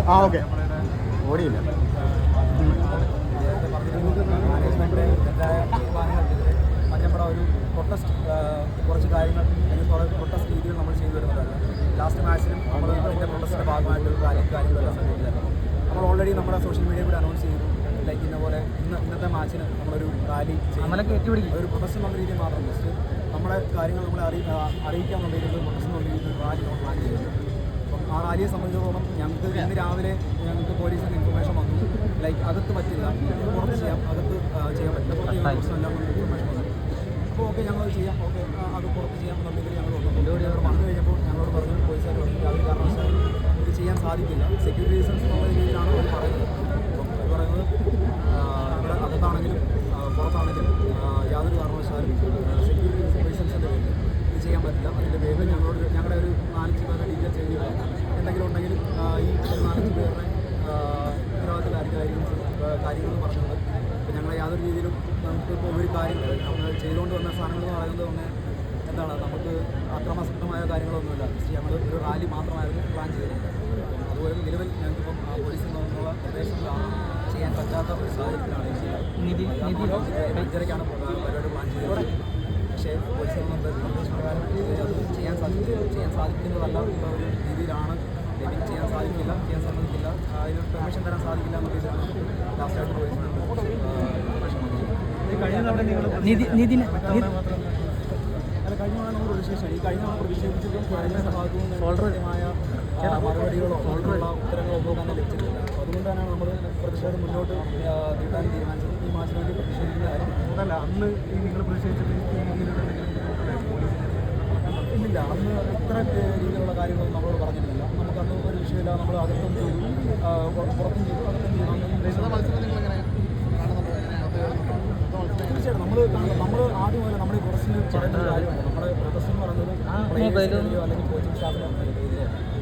ആ okay ഓടിയില്ല. Management തെറ്റായ തീരുമാനങ്ങൾക്കെതിരെ മഞ്ഞപ്പട ഒരു പ്രൊട്ടസ്റ്റ് കുറച്ച് കാര്യങ്ങൾ അല്ലെങ്കിൽ പ്രൊട്ടസ്റ്റ് രീതികൾ നമ്മൾ ചെയ്തു വരുന്നതല്ല. ലാസ്റ്റ് മാച്ചിലും നമ്മൾ അതിൻ്റെ പ്രൊട്ടസ്റ്റിൻ്റെ ഭാഗമായിട്ട് റാലിയും കാര്യങ്ങളെല്ലാം സംഭവിച്ചില്ല. നമ്മൾ ഓൾറെഡി നമ്മുടെ സോഷ്യൽ മീഡിയ കൂടെ അനൗൺസ് ചെയ്തു. ലൈക്ക് ഇന്നപോലെ ഇന്നത്തെ മാച്ചിന് നമ്മളൊരു റാലി ഒരു പ്രൊട്ടസ്റ്റ് എന്നുള്ള രീതിയിൽ മാത്രം ജസ്റ്റ് നമ്മുടെ കാര്യങ്ങൾ നമ്മളെ അറിയിക്കാന്നുള്ള രീതിയിൽ പ്രൊട്ടസ്റ്റ് എന്നുള്ള രീതിയിൽ റാലി നമ്മൾ പ്ലാൻ ചെയ്തിട്ടുണ്ട്. അപ്പം ആ റാലിയെ സംബന്ധിച്ചിടത്തോളം ഞങ്ങൾക്ക് ഇന്ന് രാവിലെ ഞങ്ങൾക്ക് പോലീസിന് ഇൻഫർമേഷൻ വന്നു. ലൈക്ക് അകത്ത് പറ്റില്ല, പുറത്ത് ചെയ്യാം, അകത്ത് ചെയ്യാൻ പറ്റില്ല, പുറത്ത് പ്രശ്നമെല്ലാം ഇൻഫർമേഷൻ വന്നു. അപ്പോൾ ഓക്കെ ഞങ്ങളത് ചെയ്യാം, ഓക്കെ അത് പുറത്ത് ചെയ്യാം എന്നുണ്ടെങ്കിൽ ഞങ്ങൾ വന്നു കഴിഞ്ഞപ്പോൾ ഞങ്ങളോട് പറഞ്ഞു, പോലീസുകാർ പറഞ്ഞു യാതൊരു കാരണവശാലും ഇത് ചെയ്യാൻ സാധിക്കില്ല, സെക്യൂരിറ്റി റീസൺസ് എന്നുള്ള രീതിയിലാണ് അവർ പറയുന്നത്. അപ്പം അവർ പറയുന്നത് ഇവിടെ അകത്താണെങ്കിലും പുറത്താണെങ്കിലും യാതൊരു കാരണവശാലും സെക്യൂരിറ്റി റീസൺസിൻ്റെ പേരിൽ ഇത് ചെയ്യാൻ പറ്റില്ല. അതിൻ്റെ പേരിൽ ഞങ്ങളുടെ ഒരു 4-5 പേരുടെ ഡീറ്റെയിൽ ചെയ്യുക, എന്തെങ്കിലും ഉണ്ടെങ്കിൽ ഈ 4-5 പേരുടെ ഉത്തരവാദിത്തക്കായിരിക്കും കാര്യങ്ങളെന്ന് പറഞ്ഞത്. അപ്പോൾ ഞങ്ങളെ യാതൊരു രീതിയിലും നമുക്കിപ്പോൾ ഒരു കാര്യം നമ്മൾ ചെയ്തുകൊണ്ട് വന്ന സാധനങ്ങൾ എന്ന് പറയുന്നത് ഒന്ന് എന്താണ്, നമുക്ക് അക്രമാസക്തമായ കാര്യങ്ങളൊന്നുമില്ല. ഞങ്ങൾ ഒരു റാലി മാത്രമായിരുന്നു പ്ലാൻ ചെയ്തിരുന്നത്. അതുപോലെ നിലവിൽ ഞങ്ങൾക്കിപ്പം പോലീസിൽ നിന്നുള്ള നിർദ്ദേശങ്ങളാണ് ചെയ്യാൻ പറ്റാത്ത ഒരു സാഹചര്യത്തിലാണ് 5:30-ക്കാണ് പരിപാടി പ്ലാൻ ചെയ്തത്. പക്ഷേ പോലീസിൽ നിന്ന് നിർദ്ദേശപ്രകാരം അത് ചെയ്യാൻ സാധിക്കുന്നതല്ല എന്നുള്ള ഒരു രീതിയിലാണ്. ഡെബിറ്റ് ചെയ്യാൻ സാധിക്കില്ല, ചെയ്യാൻ സാധിക്കില്ല, അതിന് പെർമിഷൻ തരാൻ സാധിക്കില്ല എന്ന രീതിയിലാണ് ലാസ്റ്റായിട്ട് പോലീസിന് അല്ല കഴിഞ്ഞ തവണ നമ്മൾ പ്രതിഷേധിച്ചു. ഈ കഴിഞ്ഞ തവണ പ്രതിഷേധിച്ചിട്ടും ഗവൺമെൻറ്റിൻ്റെ ഭാഗത്തു നിന്ന് കൃത്യമായ മറുപടികളോ ഉത്തരങ്ങളോ ഒന്നും തന്നെ ലഭിച്ചിട്ടില്ല. അപ്പോൾ അതുകൊണ്ട് തന്നെയാണ് നമ്മൾ പ്രതിഷേധം മുന്നോട്ട് നീട്ടാൻ തീരുമാനിച്ചത്. ഈ മാച്ചിന് വേണ്ടി പ്രതിഷേധിക്കുന്ന കാര്യം അതല്ല. അന്ന് ഈ നിങ്ങൾ പ്രതിഷേധിച്ചിട്ട് ഇല്ലില്ല, അന്ന് ഇത്ര രീതിയിലുള്ള കാര്യങ്ങളൊന്നും നമ്മളോട് പറഞ്ഞിട്ടില്ല. നമുക്ക് അന്ന് ഒരു വിഷയമില്ല, നമ്മൾ അകത്തും ചെയ്തു, പുറത്തും ചെയ്തു, അകത്തും ചെയ്തു. തീർച്ചയായിട്ടും നമ്മൾ ആദ്യം മുതൽ നമ്മൾ ഈ പ്രൊട്ടസ്റ്റിന് പറയുന്ന കാര്യമാണ്. നമ്മുടെ പ്രൊട്ടസ്റ്റ് എന്ന് പറയുന്നത് അല്ലെങ്കിൽ കോച്ചിങ് സ്റ്റാഫിനോ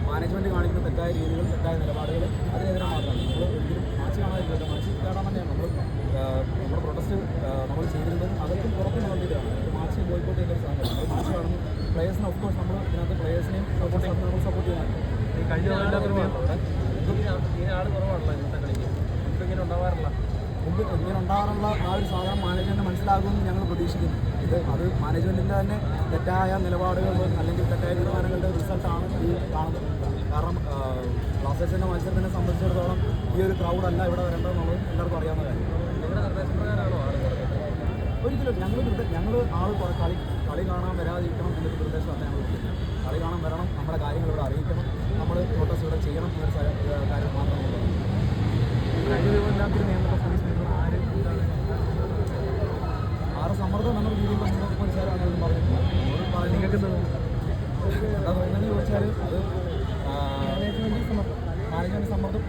മാനേജ്മെൻറ്റ് കാണിക്കുന്ന തെറ്റായ രീതികൾ, തെറ്റായ നിലപാടുകൾ അതിനെതിരെ മാത്രമാണ്. നമ്മൾ ഒരിക്കലും മാച്ച് കാണാതിരിക്കില്ല, മാച്ച് കാണാൻ തന്നെയാണ് നമ്മുടെ പ്രൊട്ടസ്റ്റ് നമ്മൾ ചെയ്തിരുന്നത്. അകത്തും പുറത്തും വേണ്ടിയിട്ടാണ്. മാച്ച് ബോയ്ക്കോട്ട് ചെയ്യുന്ന ഒരു സാധനമാണ്. നമ്മൾ മാച്ച് കാണുന്നു പ്ലേയേഴ്സിനെ ഓഫ് കോഴ്സ് നമ്മൾ ഇതിനകത്ത് പ്ലേയേഴ്സിനെയും നമ്മൾ സപ്പോർട്ട് ചെയ്യാനാണ്. മുമ്പ് ഇങ്ങനെ ഉണ്ടാകാറുള്ള ആ ഒരു സാധനം മാനേജ്മെൻറ്റ് മനസ്സിലാകുമെന്ന് ഞങ്ങൾ പ്രതീക്ഷിക്കുന്നു. അത് മാനേജ്മെൻറ്റിൻ്റെ തന്നെ തെറ്റായ നിലപാടുകൾ അല്ലെങ്കിൽ തെറ്റായ തീരുമാനങ്ങളുടെ റിസൾട്ടാണ് ഈ കാണുന്നത്. കാരണം ബ്ലാസ്റ്റേഴ്സിൻ്റെ മത്സരത്തിനെ സംബന്ധിച്ചിടത്തോളം ഈ ഒരു ക്രൗഡല്ല ഇവിടെ വരേണ്ടതെന്നുള്ളത് എല്ലാവർക്കും അറിയാവുന്ന കാര്യം. ഒരിക്കലും ഞങ്ങൾ ആൾ കളി കാണാൻ വരാതിരിക്കണം എന്നൊരു നിർദ്ദേശമല്ല ഞങ്ങൾ കൊടുക്കുന്നത്. കളി കാണാൻ വരണം, നമ്മുടെ കാര്യങ്ങൾ ഇവിടെ അറിയിക്കണം, നമ്മൾ പ്രൊട്ടസ്റ്റ് ഇവിടെ ചെയ്യണം എന്നൊരു കാര്യം മാത്രമാണ്. ആറ് സമ്മർദ്ദം നമ്മൾ രീതിയിൽ മനസ്സിലാക്കാനും പറഞ്ഞിട്ടുണ്ട്. നിങ്ങൾക്ക് എന്താ തോന്നുന്നതെന്ന് ചോദിച്ചാൽ അത് മാനേജ്മെൻറ്റ് സമ്മർദ്ദം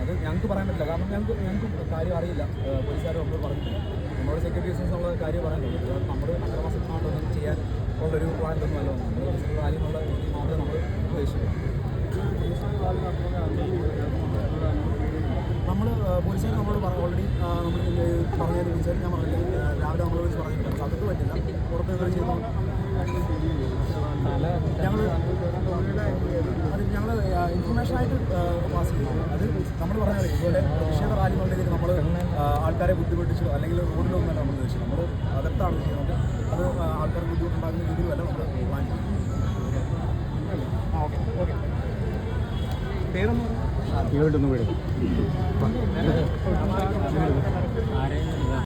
അത് ഞങ്ങൾക്ക് പറയാൻ പറ്റില്ല. കാരണം ഞങ്ങൾക്ക് കാര്യം അറിയില്ല. പോലീസുകാർ നമ്മൾ പറഞ്ഞിട്ടില്ല. നമ്മുടെ സെക്യൂരിറ്റി റീസൺസ് ഉള്ള കാര്യം പറയാനുള്ളത്. നമ്മൾ അക്രമാസക്തമായിട്ടൊന്നും ചെയ്യാൻ ഉള്ളൊരു പ്ലാനൊന്നുമല്ല. നമ്മൾ കാര്യമുള്ള രീതി മാത്രമേ നമ്മൾ ഉദ്ദേശിച്ചു. നമ്മൾ പോലീസുകാർ നമ്മളോട് ഓൾറെഡി നമ്മൾ പറഞ്ഞതിന് വിളിച്ചാൽ ഞാൻ പറഞ്ഞില്ല, രാവിലെ നമ്മൾ വിളിച്ച് പറഞ്ഞിട്ടുണ്ട്. അകത്ത് പറ്റില്ല, പുറത്ത് നിങ്ങൾ ചെയ്തു. ഞങ്ങൾ ഇൻഫർമേഷനായിട്ട് പാസ് ചെയ്തു. അത് നമ്മൾ പറഞ്ഞാൽ ഇതുപോലെ പ്രതിഷേധ റാലി എന്നുള്ളതിലേക്ക് നമ്മൾ ആൾക്കാരെ ബുദ്ധിമുട്ടിച്ചു അല്ലെങ്കിൽ റോഡിലൊന്നുമല്ല നമ്മൾ ഉദ്ദേശിച്ചത്. നമ്മൾ അകത്താണ് ചെയ്യുന്നത്. അത് ആൾക്കാർക്ക് ബുദ്ധിമുട്ടുണ്ടാകുന്ന രീതിയിലല്ല നമ്മൾ പ്ലാൻ ചെയ്യുന്നത്. ഓക്കെ പേരൊന്നും വീട്